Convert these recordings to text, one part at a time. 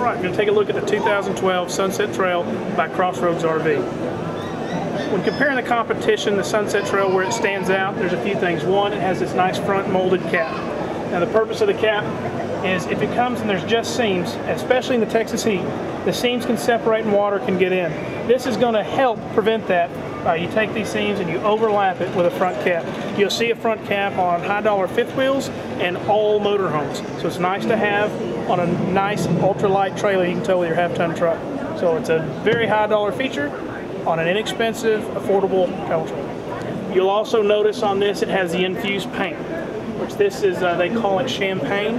Alright, we're going to take a look at the 2012 Sunset Trail by Crossroads RV. When comparing the competition, the Sunset Trail, where it stands out, there's a few things. One, it has this nice front molded cap. Now the purpose of the cap is if it comes and there's just seams, especially in the Texas heat, the seams can separate and water can get in. This is going to help prevent that. You take these seams and you overlap it with a front cap. You'll see a front cap on high dollar fifth wheels and all motorhomes. So it's nice to have on a nice ultralight trailer you can tow with your half-ton truck. So it's a very high dollar feature on an inexpensive, affordable travel trailer. You'll also notice on this it has the infused paint, which this is, they call it champagne.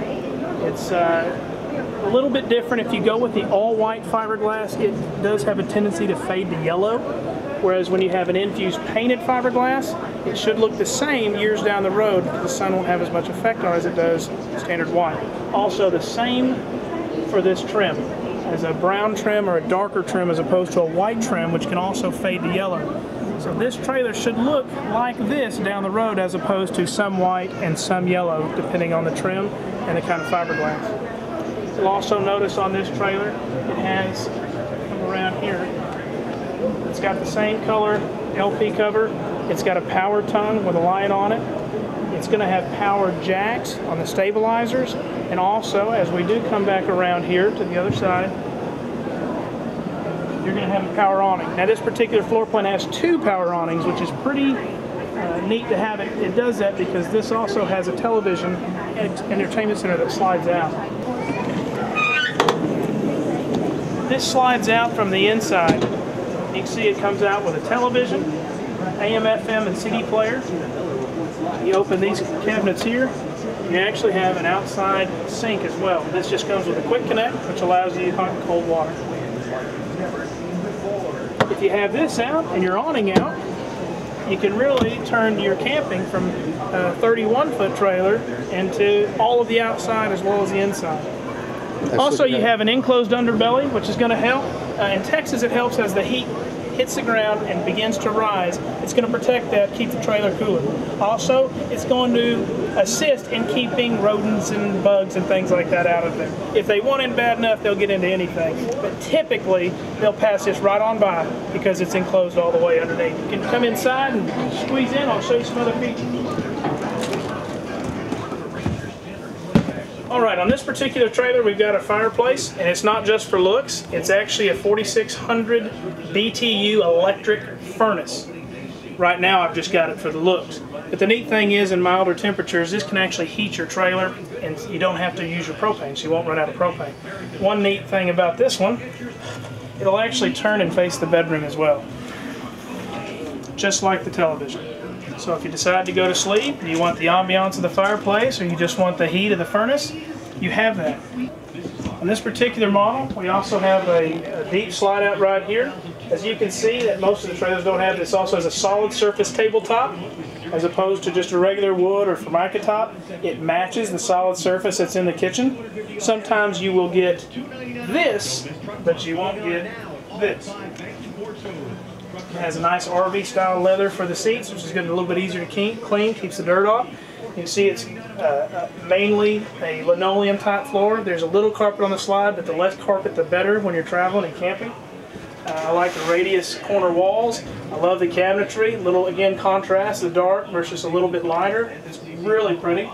It's a little bit different. If you go with the all-white fiberglass, it does have a tendency to fade to yellow. Whereas when you have an infused painted fiberglass, it should look the same years down the road because the sun won't have as much effect on it as it does standard white. Also the same for this trim. As a brown trim or a darker trim as opposed to a white trim, which can also fade to yellow. So this trailer should look like this down the road as opposed to some white and some yellow depending on the trim and the kind of fiberglass. You'll also notice on this trailer it has, come around here, it's got the same color LP cover. It's got a power tongue with a light on it. It's going to have power jacks on the stabilizers. And also, as we do come back around here to the other side, you're going to have a power awning. Now this particular floor plan has two power awnings, which is pretty neat to have it. It does that because this also has a television and entertainment center that slides out. This slides out from the inside. You can see it comes out with a television, AM, FM, and CD player. You open these cabinets here, you actually have an outside sink as well. This just comes with a quick connect, which allows you hot and cold water. If you have this out and your awning out, you can really turn your camping from a 31-foot trailer into all of the outside as well as the inside. Also, you have an enclosed underbelly, which is going to help. In Texas, it helps as the heat hits the ground and begins to rise. It's going to protect that, keep the trailer cooler. Also, it's going to assist in keeping rodents and bugs and things like that out of there. If they want in bad enough, they'll get into anything. But typically, they'll pass this right on by because it's enclosed all the way underneath. You can come inside and squeeze in. I'll show you some other features. Alright, on this particular trailer we've got a fireplace, and it's not just for looks, it's actually a 4600 BTU electric furnace. Right now I've just got it for the looks. But the neat thing is, in milder temperatures, this can actually heat your trailer, and you don't have to use your propane, so you won't run out of propane. One neat thing about this one, it'll actually turn and face the bedroom as well, just like the television. So if you decide to go to sleep, you want the ambiance of the fireplace, or you just want the heat of the furnace, you have that. On this particular model, we also have a deep slide out right here. As you can see, that most of the trailers don't have this. Also has a solid surface tabletop, as opposed to just a regular wood or formica top. It matches the solid surface that's in the kitchen. Sometimes you will get this, but you won't get this. It has a nice RV style leather for the seats, which is going to be a little bit easier to clean, keeps the dirt off. You can see it's mainly a linoleum type floor. There's a little carpet on the slide, but the less carpet the better when you're traveling and camping. I like the radius corner walls. I love the cabinetry. Little, again, contrast, the dark versus a little bit lighter. It's really pretty.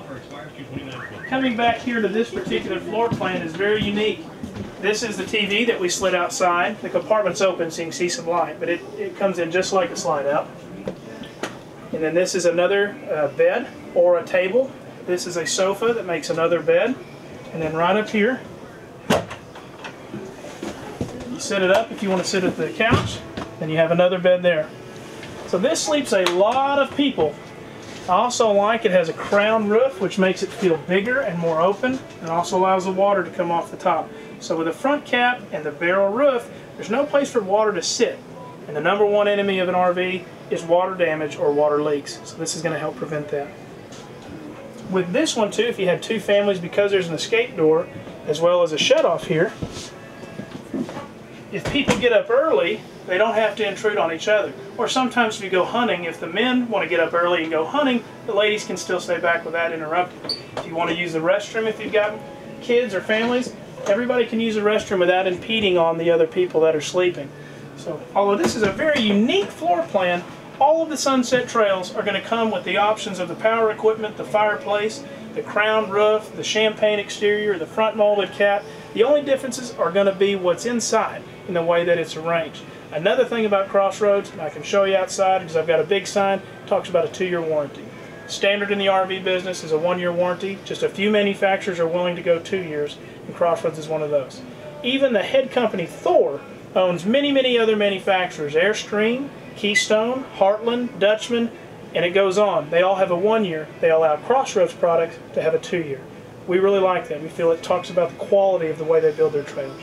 Coming back here to this particular floor plan is very unique. This is the TV that we slid outside. The compartment's open so you can see some light, but it comes in just like a slide out. And then this is another bed or a table. This is a sofa that makes another bed. And then right up here, you set it up if you want to sit at the couch, then you have another bed there. So this sleeps a lot of people. I also like it has a crown roof, which makes it feel bigger and more open, and also allows the water to come off the top. So with the front cap and the barrel roof, there's no place for water to sit. And the number one enemy of an RV is water damage or water leaks. So this is going to help prevent that. With this one too, if you have two families, because there's an escape door as well as a shutoff here, if people get up early, they don't have to intrude on each other. Or sometimes if you go hunting, if the men want to get up early and go hunting, the ladies can still stay back without interrupting. If you want to use the restroom, if you've got kids or families, everybody can use the restroom without impeding on the other people that are sleeping. So, although this is a very unique floor plan, all of the Sunset Trails are going to come with the options of the power equipment, the fireplace, the crown roof, the champagne exterior, the front molded cap. The only differences are going to be what's inside in the way that it's arranged. Another thing about Crossroads, and I can show you outside because I've got a big sign, talks about a 2-year warranty. Standard in the RV business is a 1-year warranty. Just a few manufacturers are willing to go 2 years, and Crossroads is one of those. Even the head company, Thor, owns many other manufacturers. Airstream, Keystone, Heartland, Dutchman, and it goes on. They all have a 1-year. They allow Crossroads products to have a 2-year. We really like that. We feel it talks about the quality of the way they build their trailers.